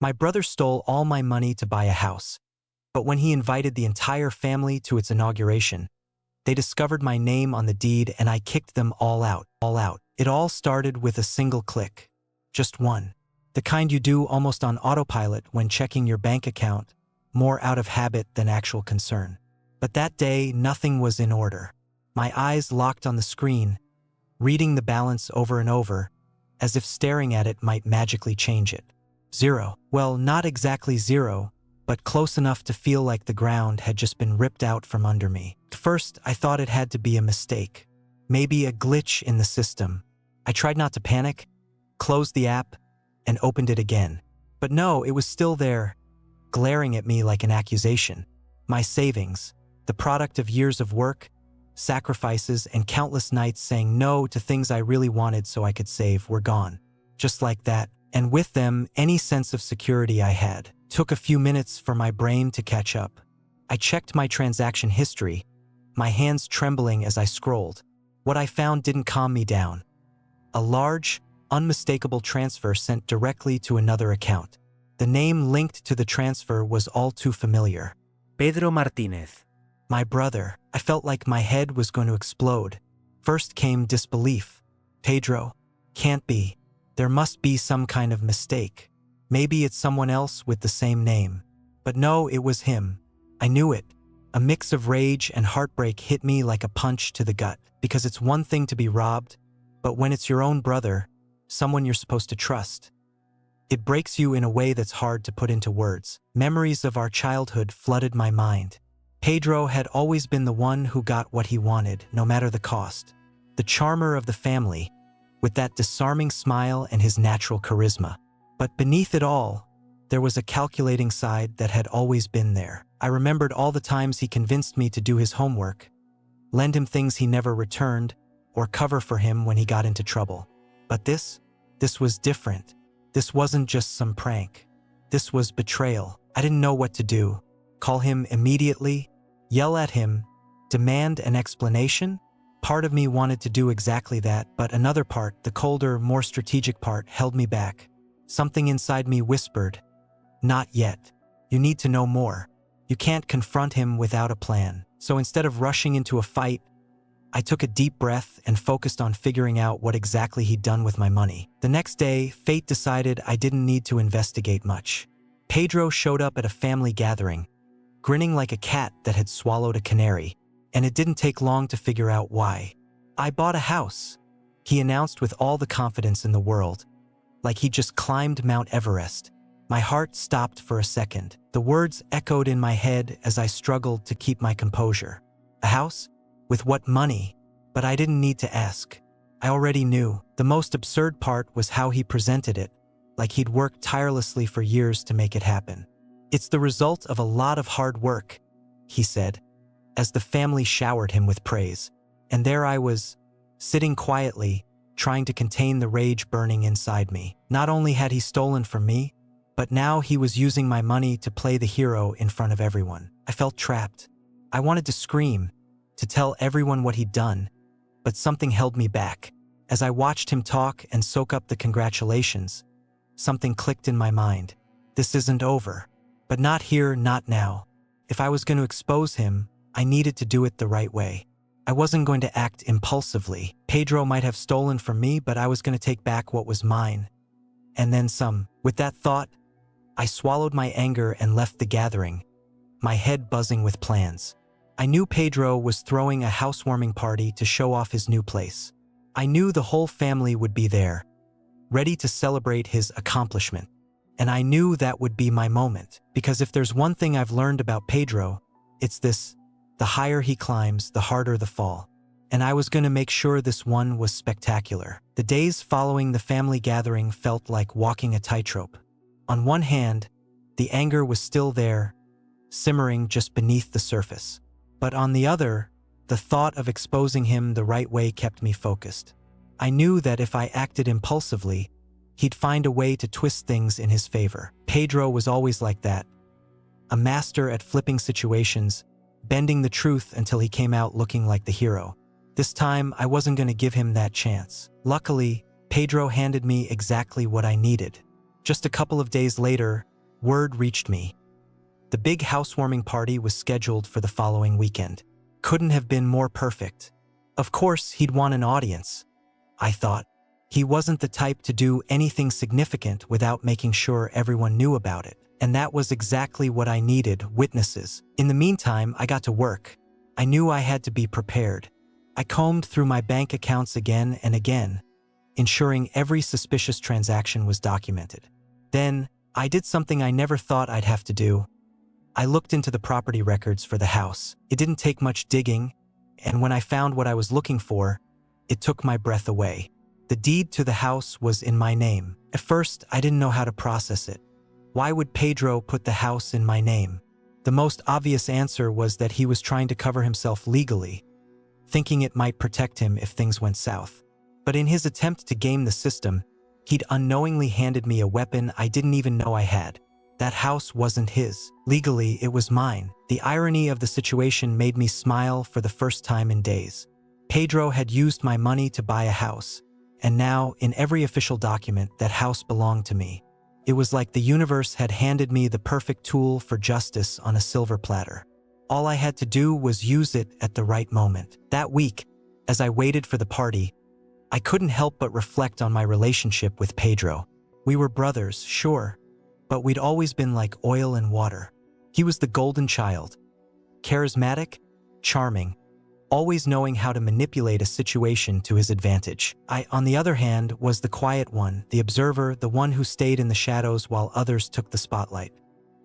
My brother stole all my money to buy a house, but when he invited the entire family to its inauguration, they discovered my name on the deed and I kicked them all out. It all started with a single click. Just one. The kind you do almost on autopilot when checking your bank account, more out of habit than actual concern. But that day, nothing was in order. My eyes locked on the screen, reading the balance over and over, as if staring at it might magically change it. Zero. Well, not exactly zero, but close enough to feel like the ground had just been ripped out from under me. At first, I thought it had to be a mistake, maybe a glitch in the system. I tried not to panic, closed the app, and opened it again. But no, it was still there, glaring at me like an accusation. My savings, the product of years of work, sacrifices, and countless nights saying no to things I really wanted so I could save, were gone. Just like that, and with them, any sense of security I had. Took a few minutes for my brain to catch up. I checked my transaction history, my hands trembling as I scrolled. What I found didn't calm me down. A large, unmistakable transfer sent directly to another account. The name linked to the transfer was all too familiar. Pedro Martinez. My brother. I felt like my head was going to explode. First came disbelief. Pedro. Can't be. There must be some kind of mistake. Maybe it's someone else with the same name. But no, it was him. I knew it. A mix of rage and heartbreak hit me like a punch to the gut, because it's one thing to be robbed, but when it's your own brother, someone you're supposed to trust, it breaks you in a way that's hard to put into words. Memories of our childhood flooded my mind. Pedro had always been the one who got what he wanted, no matter the cost. The charmer of the family, with that disarming smile and his natural charisma. But beneath it all, there was a calculating side that had always been there. I remembered all the times he convinced me to do his homework, lend him things he never returned, or cover for him when he got into trouble. But this was different. This wasn't just some prank. This was betrayal. I didn't know what to do. Call him immediately? Yell at him? Demand an explanation? Part of me wanted to do exactly that, but another part, the colder, more strategic part, held me back. Something inside me whispered, "Not yet. You need to know more. You can't confront him without a plan." So instead of rushing into a fight, I took a deep breath and focused on figuring out what exactly he'd done with my money. The next day, fate decided I didn't need to investigate much. Pedro showed up at a family gathering, grinning like a cat that had swallowed a canary, and it didn't take long to figure out why. "I bought a house," he announced with all the confidence in the world, like he just climbed Mount Everest. My heart stopped for a second. The words echoed in my head as I struggled to keep my composure. A house? With what money? But I didn't need to ask. I already knew. The most absurd part was how he presented it, like he'd worked tirelessly for years to make it happen. "It's the result of a lot of hard work," he said, as the family showered him with praise. And there I was, sitting quietly, trying to contain the rage burning inside me. Not only had he stolen from me, but now he was using my money to play the hero in front of everyone. I felt trapped. I wanted to scream, to tell everyone what he'd done, but something held me back. As I watched him talk and soak up the congratulations, something clicked in my mind. This isn't over. But not here, not now. If I was going to expose him, I needed to do it the right way. I wasn't going to act impulsively. Pedro might have stolen from me, but I was going to take back what was mine. And then some. With that thought, I swallowed my anger and left the gathering, my head buzzing with plans. I knew Pedro was throwing a housewarming party to show off his new place. I knew the whole family would be there, ready to celebrate his accomplishment. And I knew that would be my moment, because if there's one thing I've learned about Pedro, it's this: the higher he climbs, the harder the fall. And I was going to make sure this one was spectacular. The days following the family gathering felt like walking a tightrope. On one hand, the anger was still there, simmering just beneath the surface. But on the other, the thought of exposing him the right way kept me focused. I knew that if I acted impulsively, he'd find a way to twist things in his favor. Pedro was always like that, a master at flipping situations, bending the truth until he came out looking like the hero. This time, I wasn't going to give him that chance. Luckily, Pedro handed me exactly what I needed. Just a couple of days later, word reached me. The big housewarming party was scheduled for the following weekend. Couldn't have been more perfect. Of course, he'd want an audience, I thought. He wasn't the type to do anything significant without making sure everyone knew about it. And that was exactly what I needed, witnesses. In the meantime, I got to work. I knew I had to be prepared. I combed through my bank accounts again and again, ensuring every suspicious transaction was documented. Then, I did something I never thought I'd have to do. I looked into the property records for the house. It didn't take much digging, and when I found what I was looking for, it took my breath away. The deed to the house was in my name. At first, I didn't know how to process it. Why would Pedro put the house in my name? The most obvious answer was that he was trying to cover himself legally, thinking it might protect him if things went south. But in his attempt to game the system, he'd unknowingly handed me a weapon I didn't even know I had. That house wasn't his. Legally, it was mine. The irony of the situation made me smile for the first time in days. Pedro had used my money to buy a house, and now, in every official document, that house belonged to me. It was like the universe had handed me the perfect tool for justice on a silver platter. All I had to do was use it at the right moment. That week, as I waited for the party, I couldn't help but reflect on my relationship with Pedro. We were brothers, sure, but we'd always been like oil and water. He was the golden child, charismatic, charming, always knowing how to manipulate a situation to his advantage. I, on the other hand, was the quiet one, the observer, the one who stayed in the shadows while others took the spotlight.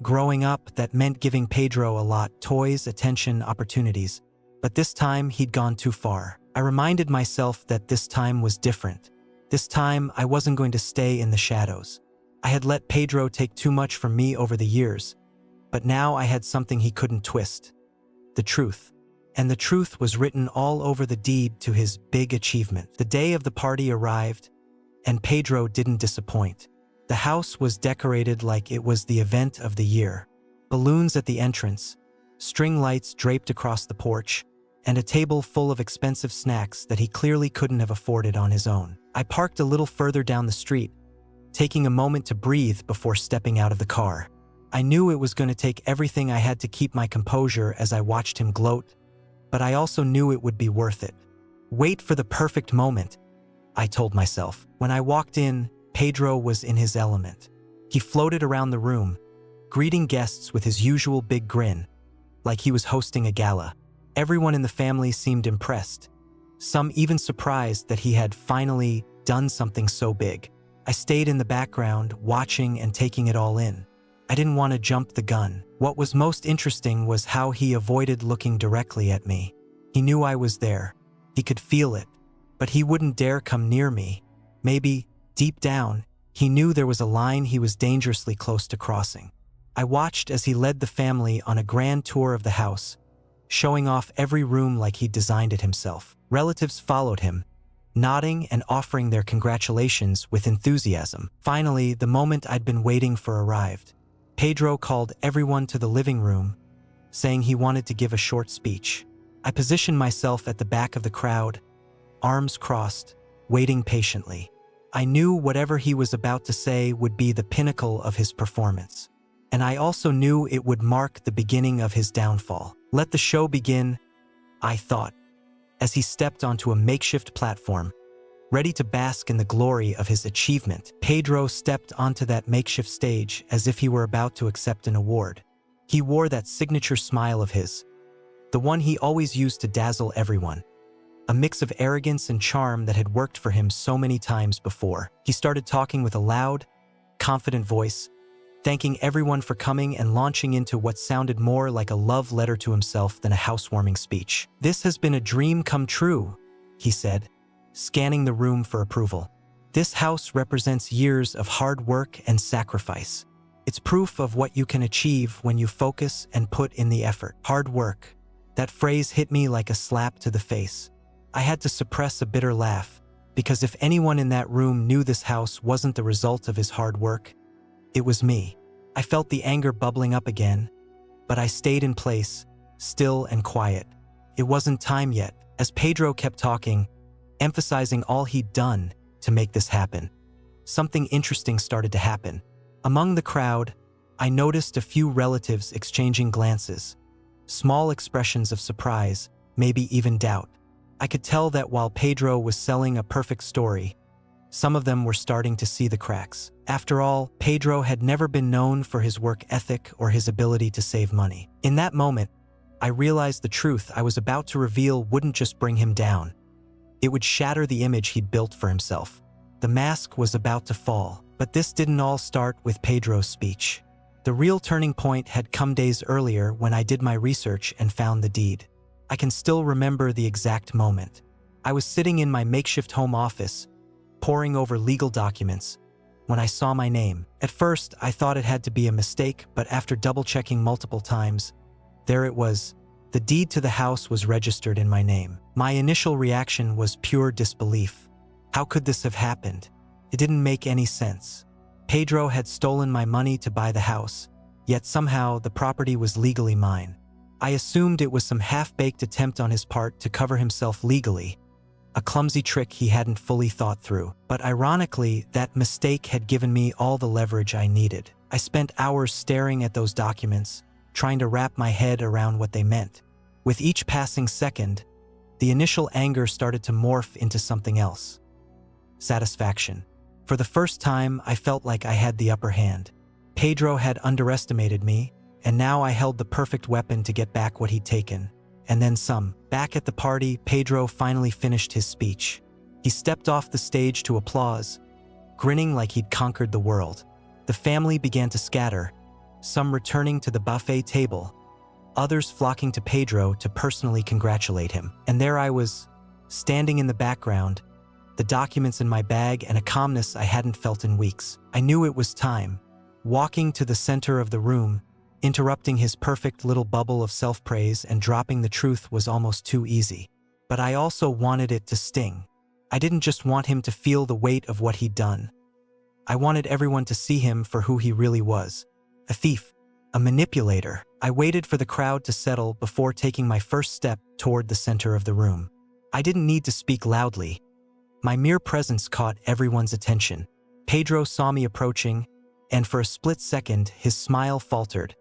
Growing up, that meant giving Pedro a lot: toys, attention, opportunities. But this time, he'd gone too far. I reminded myself that this time was different. This time, I wasn't going to stay in the shadows. I had let Pedro take too much from me over the years, but now I had something he couldn't twist: the truth. And the truth was written all over the deed to his big achievement. The day of the party arrived, and Pedro didn't disappoint. The house was decorated like it was the event of the year. Balloons at the entrance, string lights draped across the porch, and a table full of expensive snacks that he clearly couldn't have afforded on his own. I parked a little further down the street, taking a moment to breathe before stepping out of the car. I knew it was going to take everything I had to keep my composure as I watched him gloat, but I also knew it would be worth it. Wait for the perfect moment, I told myself. When I walked in, Pedro was in his element. He floated around the room, greeting guests with his usual big grin, like he was hosting a gala. Everyone in the family seemed impressed, some even surprised that he had finally done something so big. I stayed in the background, watching and taking it all in. I didn't want to jump the gun. What was most interesting was how he avoided looking directly at me. He knew I was there. He could feel it, but he wouldn't dare come near me. Maybe, deep down, he knew there was a line he was dangerously close to crossing. I watched as he led the family on a grand tour of the house, showing off every room like he'd designed it himself. Relatives followed him, nodding and offering their congratulations with enthusiasm. Finally, the moment I'd been waiting for arrived. Pedro called everyone to the living room, saying he wanted to give a short speech. I positioned myself at the back of the crowd, arms crossed, waiting patiently. I knew whatever he was about to say would be the pinnacle of his performance, and I also knew it would mark the beginning of his downfall. Let the show begin, I thought, as he stepped onto a makeshift platform, ready to bask in the glory of his achievement. Pedro stepped onto that makeshift stage as if he were about to accept an award. He wore that signature smile of his, the one he always used to dazzle everyone, a mix of arrogance and charm that had worked for him so many times before. He started talking with a loud, confident voice, thanking everyone for coming and launching into what sounded more like a love letter to himself than a housewarming speech. "This has been a dream come true," he said, scanning the room for approval. "This house represents years of hard work and sacrifice. It's proof of what you can achieve when you focus and put in the effort." Hard work. That phrase hit me like a slap to the face. I had to suppress a bitter laugh, because if anyone in that room knew this house wasn't the result of his hard work, it was me. I felt the anger bubbling up again, but I stayed in place, still and quiet. It wasn't time yet. As Pedro kept talking, emphasizing all he'd done to make this happen, something interesting started to happen. Among the crowd, I noticed a few relatives exchanging glances, small expressions of surprise, maybe even doubt. I could tell that while Pedro was selling a perfect story, some of them were starting to see the cracks. After all, Pedro had never been known for his work ethic or his ability to save money. In that moment, I realized the truth I was about to reveal wouldn't just bring him down. It would shatter the image he'd built for himself. The mask was about to fall, but this didn't all start with Pedro's speech. The real turning point had come days earlier when I did my research and found the deed. I can still remember the exact moment. I was sitting in my makeshift home office, poring over legal documents, when I saw my name. At first, I thought it had to be a mistake, but after double-checking multiple times, there it was. The deed to the house was registered in my name. My initial reaction was pure disbelief. How could this have happened? It didn't make any sense. Pedro had stolen my money to buy the house, yet somehow the property was legally mine. I assumed it was some half-baked attempt on his part to cover himself legally, a clumsy trick he hadn't fully thought through. But ironically, that mistake had given me all the leverage I needed. I spent hours staring at those documents, trying to wrap my head around what they meant. With each passing second, the initial anger started to morph into something else. Satisfaction. For the first time, I felt like I had the upper hand. Pedro had underestimated me, and now I held the perfect weapon to get back what he'd taken. And then some. Back at the party, Pedro finally finished his speech. He stepped off the stage to applause, grinning like he'd conquered the world. The family began to scatter, some returning to the buffet table, others flocking to Pedro to personally congratulate him. And there I was, standing in the background, the documents in my bag and a calmness I hadn't felt in weeks. I knew it was time. Walking to the center of the room, interrupting his perfect little bubble of self-praise and dropping the truth was almost too easy. But I also wanted it to sting. I didn't just want him to feel the weight of what he'd done. I wanted everyone to see him for who he really was. A thief, a manipulator. I waited for the crowd to settle before taking my first step toward the center of the room. I didn't need to speak loudly. My mere presence caught everyone's attention. Pedro saw me approaching, and for a split second, his smile faltered,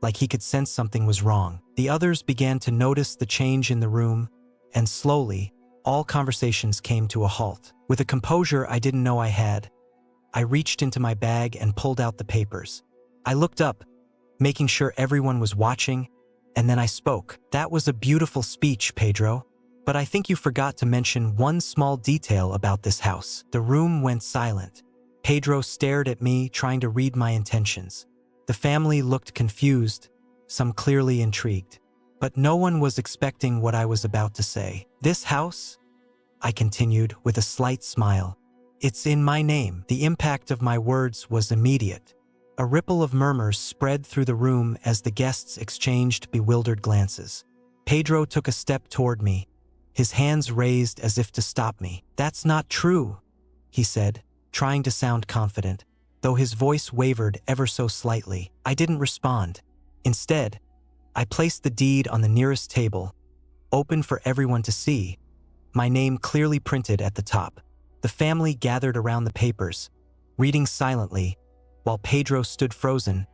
like he could sense something was wrong. The others began to notice the change in the room, and slowly, all conversations came to a halt. With a composure I didn't know I had, I reached into my bag and pulled out the papers. I looked up, making sure everyone was watching, and then I spoke. "That was a beautiful speech, Pedro. But I think you forgot to mention one small detail about this house." The room went silent. Pedro stared at me, trying to read my intentions. The family looked confused, some clearly intrigued. But no one was expecting what I was about to say. "This house," I continued with a slight smile, "it's in my name." The impact of my words was immediate. A ripple of murmurs spread through the room as the guests exchanged bewildered glances. Pedro took a step toward me, his hands raised as if to stop me. "That's not true," he said, trying to sound confident, though his voice wavered ever so slightly. I didn't respond. Instead, I placed the deed on the nearest table, open for everyone to see, my name clearly printed at the top. The family gathered around the papers, reading silently, while Pedro stood frozen,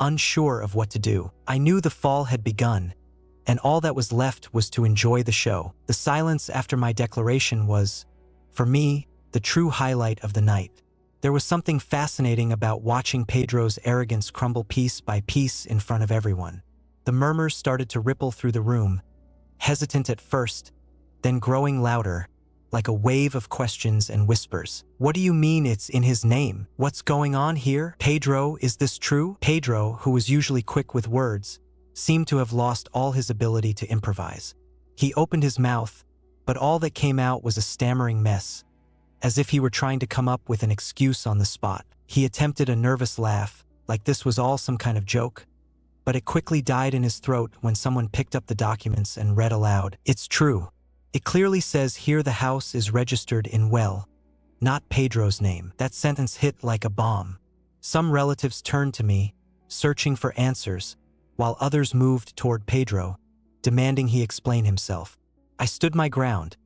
unsure of what to do. I knew the fall had begun, and all that was left was to enjoy the show. The silence after my declaration was, for me, the true highlight of the night. There was something fascinating about watching Pedro's arrogance crumble piece by piece in front of everyone. The murmurs started to ripple through the room, hesitant at first, then growing louder, like a wave of questions and whispers. "What do you mean it's in his name? What's going on here? Pedro, is this true?" Pedro, who was usually quick with words, seemed to have lost all his ability to improvise. He opened his mouth, but all that came out was a stammering mess, as if he were trying to come up with an excuse on the spot. He attempted a nervous laugh, like this was all some kind of joke, but it quickly died in his throat when someone picked up the documents and read aloud. "It's true. It clearly says here the house is registered in, well, not Pedro's name." That sentence hit like a bomb. Some relatives turned to me, searching for answers, while others moved toward Pedro, demanding he explain himself. I stood my ground,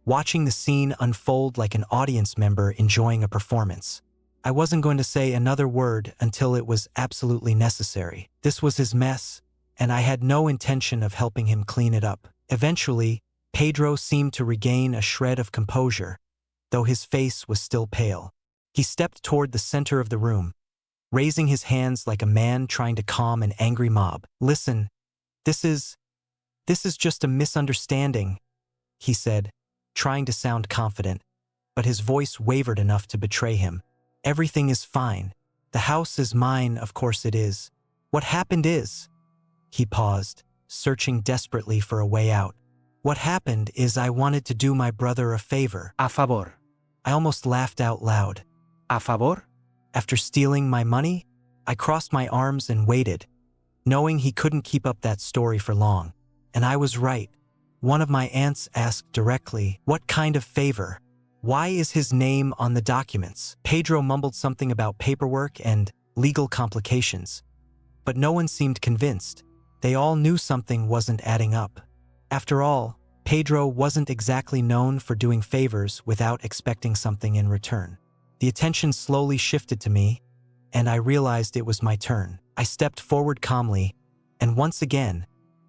watching the scene unfold like an audience member enjoying a performance. I wasn't going to say another word until it was absolutely necessary. This was his mess, and I had no intention of helping him clean it up. Eventually, Pedro seemed to regain a shred of composure, though his face was still pale. He stepped toward the center of the room, raising his hands like a man trying to calm an angry mob. "Listen, this is just a misunderstanding," he said, trying to sound confident, but his voice wavered enough to betray him. "Everything is fine. The house is mine, of course it is. What happened is—" He paused, searching desperately for a way out. "What happened is I wanted to do my brother a favor." A favor. I almost laughed out loud. A favor? After stealing my money, I crossed my arms and waited, knowing he couldn't keep up that story for long. And I was right. One of my aunts asked directly, "What kind of favor? Why is his name on the documents?" Pedro mumbled something about paperwork and legal complications, but no one seemed convinced. They all knew something wasn't adding up. After all, Pedro wasn't exactly known for doing favors without expecting something in return. The attention slowly shifted to me, and I realized it was my turn. I stepped forward calmly, and once again,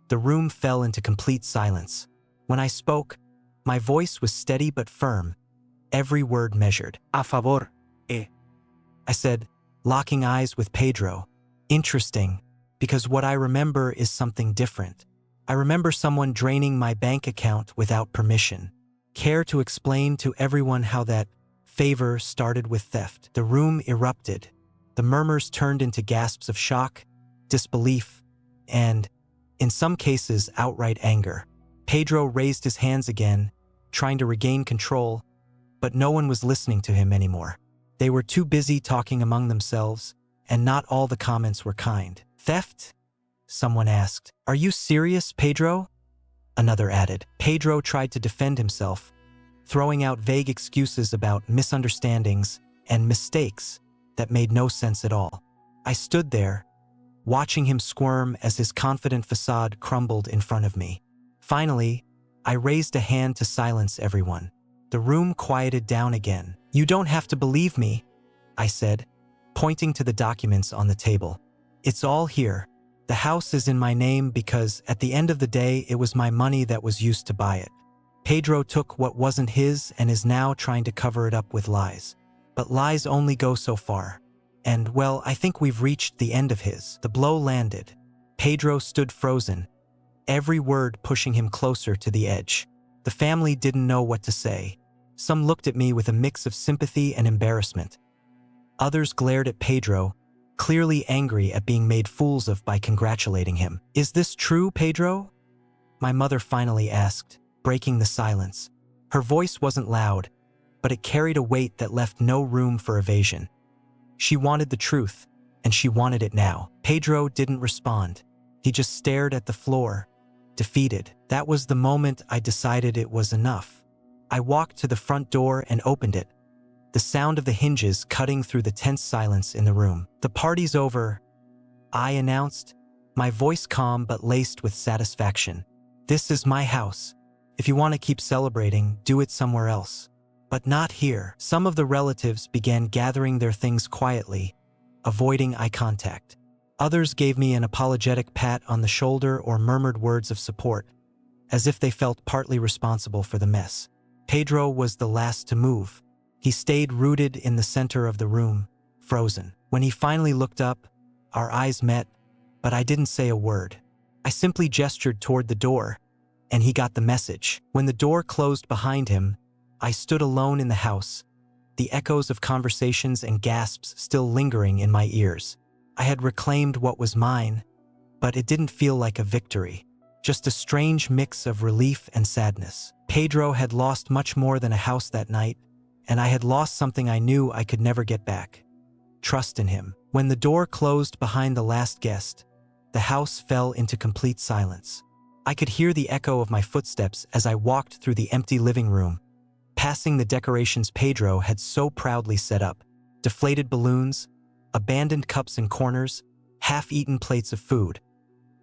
the room fell into complete silence. When I spoke, my voice was steady but firm, every word measured. A favor. I said, locking eyes with Pedro. Interesting, because what I remember is something different. I remember someone draining my bank account without permission. Care to explain to everyone how that favor started with theft? The room erupted. The murmurs turned into gasps of shock, disbelief, and, in some cases, outright anger. Pedro raised his hands again, trying to regain control, but no one was listening to him anymore. They were too busy talking among themselves, and not all the comments were kind. "Theft?" someone asked. "Are you serious, Pedro?" Another added. Pedro tried to defend himself, throwing out vague excuses about misunderstandings and mistakes that made no sense at all. I stood there, watching him squirm as his confident facade crumbled in front of me. Finally, I raised a hand to silence everyone. The room quieted down again. "You don't have to believe me," I said, pointing to the documents on the table. "It's all here. The house is in my name because, at the end of the day, it was my money that was used to buy it. Pedro took what wasn't his and is now trying to cover it up with lies. But lies only go so far. And, well, I think we've reached the end of his." The blow landed. Pedro stood frozen, every word pushing him closer to the edge. The family didn't know what to say. Some looked at me with a mix of sympathy and embarrassment. Others glared at Pedro, clearly angry at being made fools of by congratulating him. "Is this true, Pedro?" my mother finally asked, breaking the silence. Her voice wasn't loud, but it carried a weight that left no room for evasion. She wanted the truth, and she wanted it now. Pedro didn't respond. He just stared at the floor, defeated. That was the moment I decided it was enough. I walked to the front door and opened it, the sound of the hinges cutting through the tense silence in the room. "The party's over," I announced, my voice calm but laced with satisfaction. "This is my house. If you want to keep celebrating, do it somewhere else. But not here." Some of the relatives began gathering their things quietly, avoiding eye contact. Others gave me an apologetic pat on the shoulder or murmured words of support, as if they felt partly responsible for the mess. Pedro was the last to move. He stayed rooted in the center of the room, frozen. When he finally looked up, our eyes met, but I didn't say a word. I simply gestured toward the door, and he got the message. When the door closed behind him, I stood alone in the house, the echoes of conversations and gasps still lingering in my ears. I had reclaimed what was mine, but it didn't feel like a victory, just a strange mix of relief and sadness. Pedro had lost much more than a house that night, and I had lost something I knew I could never get back: trust in him. When the door closed behind the last guest, the house fell into complete silence. I could hear the echo of my footsteps as I walked through the empty living room, passing the decorations Pedro had so proudly set up: deflated balloons, abandoned cups in corners, half-eaten plates of food,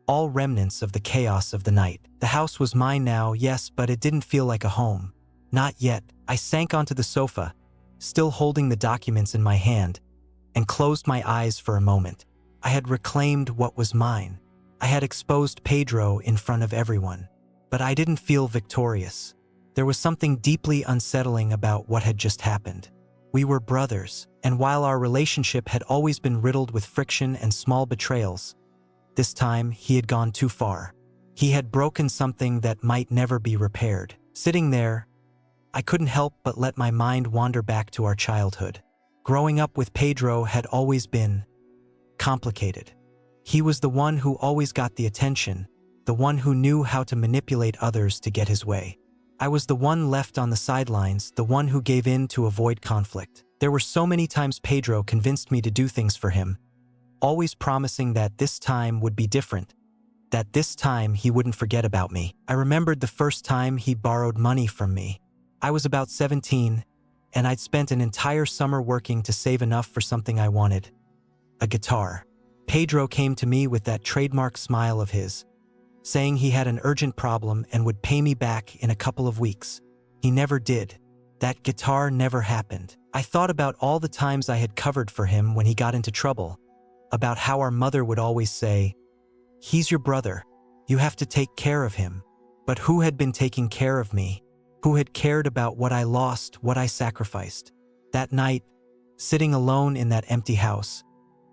all remnants of the chaos of the night. The house was mine now, yes, but it didn't feel like a home. Not yet. I sank onto the sofa, still holding the documents in my hand, and closed my eyes for a moment. I had reclaimed what was mine. I had exposed Pedro in front of everyone. But I didn't feel victorious. There was something deeply unsettling about what had just happened. We were brothers, and while our relationship had always been riddled with friction and small betrayals, this time he had gone too far. He had broken something that might never be repaired. Sitting there, I couldn't help but let my mind wander back to our childhood. Growing up with Pedro had always been complicated. He was the one who always got the attention, the one who knew how to manipulate others to get his way. I was the one left on the sidelines, the one who gave in to avoid conflict. There were so many times Pedro convinced me to do things for him, always promising that this time would be different, that this time he wouldn't forget about me. I remembered the first time he borrowed money from me. I was about 17, and I'd spent an entire summer working to save enough for something I wanted: a guitar. Pedro came to me with that trademark smile of his, saying he had an urgent problem and would pay me back in a couple of weeks. He never did. That guitar never happened. I thought about all the times I had covered for him when he got into trouble, about how our mother would always say, "He's your brother. You have to take care of him." But who had been taking care of me? Who had cared about what I lost, what I sacrificed? That night, sitting alone in that empty house,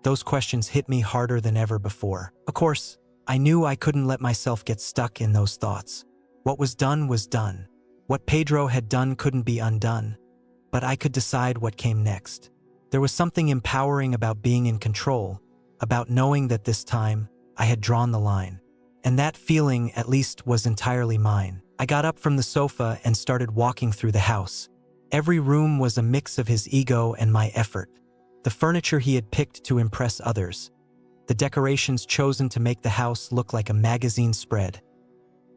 those questions hit me harder than ever before. Of course, I knew I couldn't let myself get stuck in those thoughts. What was done was done. What Pedro had done couldn't be undone. But I could decide what came next. There was something empowering about being in control, about knowing that this time I had drawn the line. And that feeling, at least, was entirely mine. I got up from the sofa and started walking through the house. Every room was a mix of his ego and my effort. The furniture he had picked to impress others. The decorations chosen to make the house look like a magazine spread.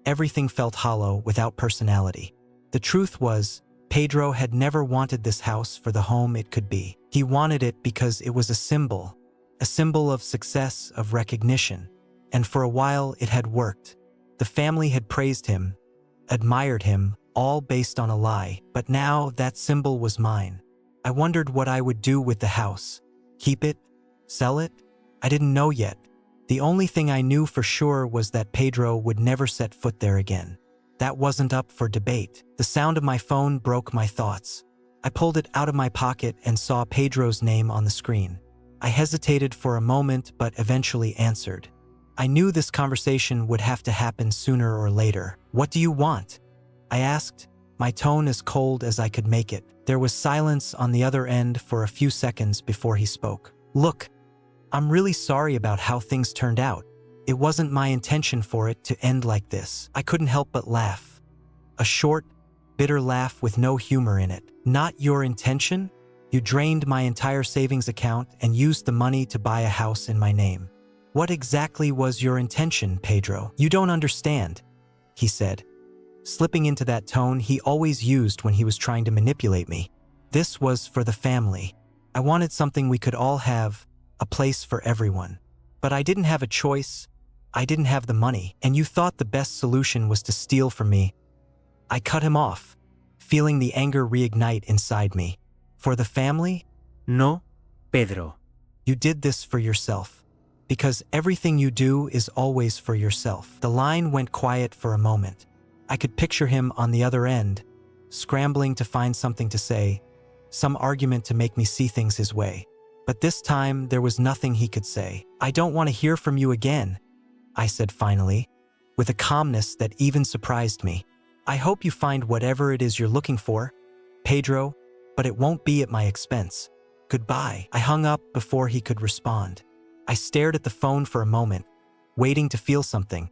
Everything felt hollow, without personality. The truth was, Pedro had never wanted this house for the home it could be. He wanted it because it was a symbol of success, of recognition. And for a while it had worked. The family had praised him, admired him, all based on a lie. But now that symbol was mine. I wondered what I would do with the house. Keep it? Sell it? I didn't know yet. The only thing I knew for sure was that Pedro would never set foot there again. That wasn't up for debate. The sound of my phone broke my thoughts. I pulled it out of my pocket and saw Pedro's name on the screen. I hesitated for a moment but eventually answered. I knew this conversation would have to happen sooner or later. "What do you want?" I asked, my tone as cold as I could make it. There was silence on the other end for a few seconds before he spoke. "Look, I'm really sorry about how things turned out. It wasn't my intention for it to end like this." I couldn't help but laugh. A short, bitter laugh with no humor in it. "Not your intention? You drained my entire savings account and used the money to buy a house in my name. What exactly was your intention, Pedro? You don't understand," he said, slipping into that tone he always used when he was trying to manipulate me. "This was for the family. I wanted something we could all have, a place for everyone. But I didn't have a choice. I didn't have the money, and you thought the best solution was to steal from me." I cut him off, feeling the anger reignite inside me. "For the family? No, Pedro. You did this for yourself. Because everything you do is always for yourself." The line went quiet for a moment. I could picture him on the other end, scrambling to find something to say, some argument to make me see things his way. But this time, there was nothing he could say. "I don't want to hear from you again," I said finally, with a calmness that even surprised me. "I hope you find whatever it is you're looking for, Pedro, but it won't be at my expense. Goodbye." I hung up before he could respond. I stared at the phone for a moment, waiting to feel something.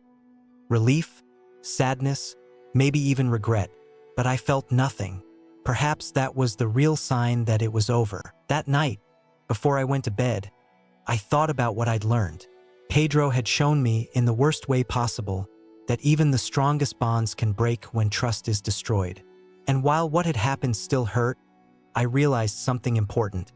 Relief, sadness, maybe even regret. But I felt nothing. Perhaps that was the real sign that it was over. That night, before I went to bed, I thought about what I'd learned. Pedro had shown me, in the worst way possible, that even the strongest bonds can break when trust is destroyed. And while what had happened still hurt, I realized something important.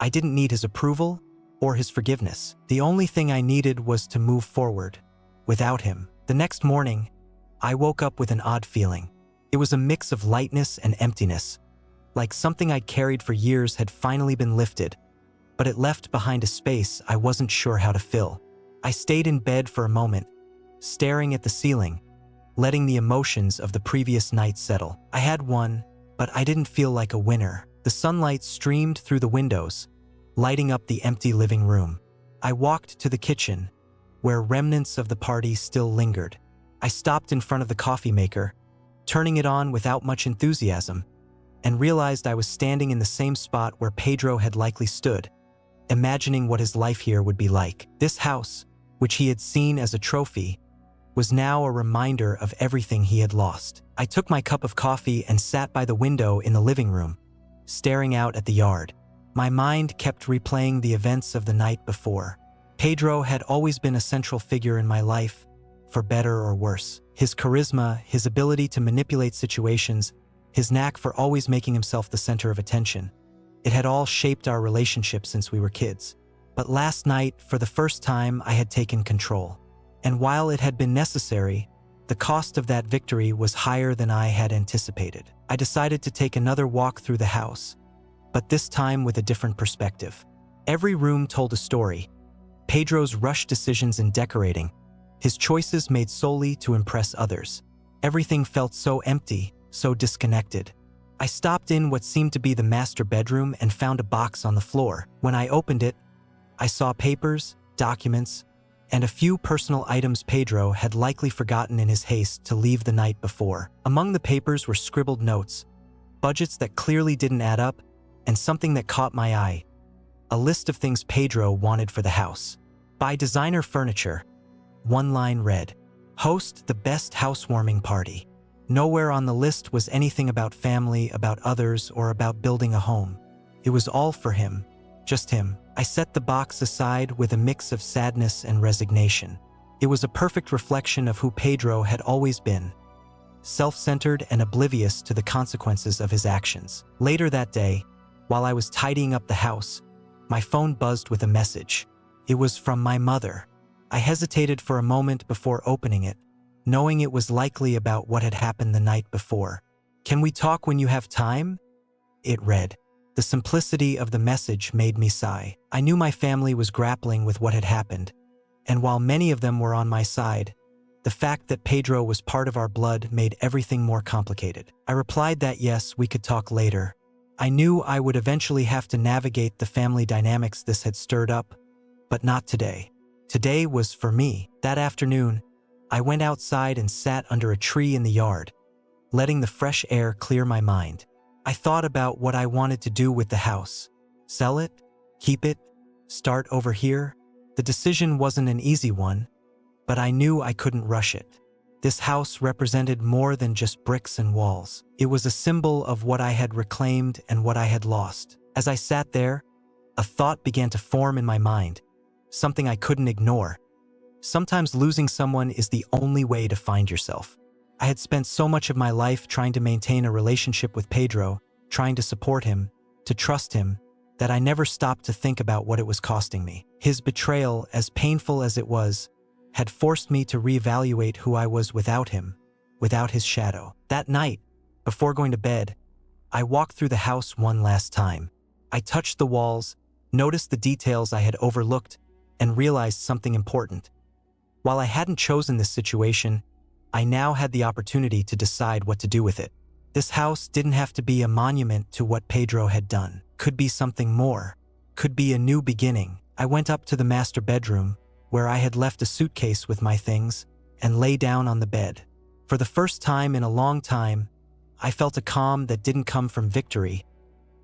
I didn't need his approval or his forgiveness. The only thing I needed was to move forward, without him. The next morning, I woke up with an odd feeling. It was a mix of lightness and emptiness, like something I'd carried for years had finally been lifted, but it left behind a space I wasn't sure how to fill. I stayed in bed for a moment, staring at the ceiling, letting the emotions of the previous night settle. I had won, but I didn't feel like a winner. The sunlight streamed through the windows, lighting up the empty living room. I walked to the kitchen, where remnants of the party still lingered. I stopped in front of the coffee maker, turning it on without much enthusiasm, and realized I was standing in the same spot where Pedro had likely stood, imagining what his life here would be like. This house, which he had seen as a trophy, was now a reminder of everything he had lost. I took my cup of coffee and sat by the window in the living room, staring out at the yard. My mind kept replaying the events of the night before. Pedro had always been a central figure in my life, for better or worse. His charisma, his ability to manipulate situations, his knack for always making himself the center of attention. It had all shaped our relationship since we were kids. But last night, for the first time, I had taken control. And while it had been necessary, the cost of that victory was higher than I had anticipated. I decided to take another walk through the house, but this time with a different perspective. Every room told a story. Pedro's rushed decisions in decorating, his choices made solely to impress others. Everything felt so empty, so disconnected. I stopped in what seemed to be the master bedroom and found a box on the floor. When I opened it, I saw papers, documents, and a few personal items Pedro had likely forgotten in his haste to leave the night before. Among the papers were scribbled notes, budgets that clearly didn't add up, and something that caught my eye: a list of things Pedro wanted for the house. Buy designer furniture. One line read, host the best housewarming party. Nowhere on the list was anything about family, about others, or about building a home. It was all for him, just him. I set the box aside with a mix of sadness and resignation. It was a perfect reflection of who Pedro had always been, self-centered and oblivious to the consequences of his actions. Later that day, while I was tidying up the house, my phone buzzed with a message. It was from my mother. I hesitated for a moment before opening it, knowing it was likely about what had happened the night before. "Can we talk when you have time?" it read. The simplicity of the message made me sigh. I knew my family was grappling with what had happened, and while many of them were on my side, the fact that Pedro was part of our blood made everything more complicated. I replied that yes, we could talk later. I knew I would eventually have to navigate the family dynamics this had stirred up, but not today. Today was for me. That afternoon, I went outside and sat under a tree in the yard, letting the fresh air clear my mind. I thought about what I wanted to do with the house. Sell it? Keep it? Start over here? The decision wasn't an easy one, but I knew I couldn't rush it. This house represented more than just bricks and walls. It was a symbol of what I had reclaimed and what I had lost. As I sat there, a thought began to form in my mind, something I couldn't ignore. Sometimes losing someone is the only way to find yourself. I had spent so much of my life trying to maintain a relationship with Pedro, trying to support him, to trust him, that I never stopped to think about what it was costing me. His betrayal, as painful as it was, had forced me to reevaluate who I was without him, without his shadow. That night, before going to bed, I walked through the house one last time. I touched the walls, noticed the details I had overlooked, and realized something important. While I hadn't chosen this situation, I now had the opportunity to decide what to do with it. This house didn't have to be a monument to what Pedro had done. Could be something more. Could be a new beginning. I went up to the master bedroom, where I had left a suitcase with my things, and lay down on the bed. For the first time in a long time, I felt a calm that didn't come from victory,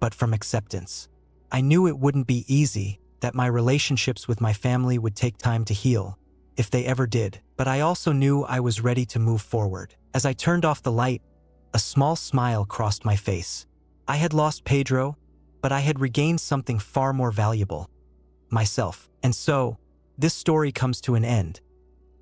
but from acceptance. I knew it wouldn't be easy, that my relationships with my family would take time to heal, if they ever did, but I also knew I was ready to move forward. As I turned off the light, a small smile crossed my face. I had lost Pedro, but I had regained something far more valuable: myself. And so, this story comes to an end,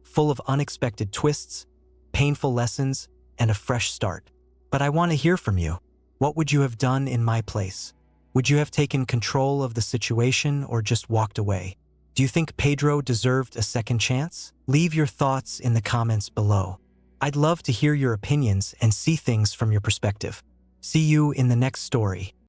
full of unexpected twists, painful lessons, and a fresh start. But I want to hear from you. What would you have done in my place? Would you have taken control of the situation or just walked away? Do you think Pedro deserved a second chance? Leave your thoughts in the comments below. I'd love to hear your opinions and see things from your perspective. See you in the next story.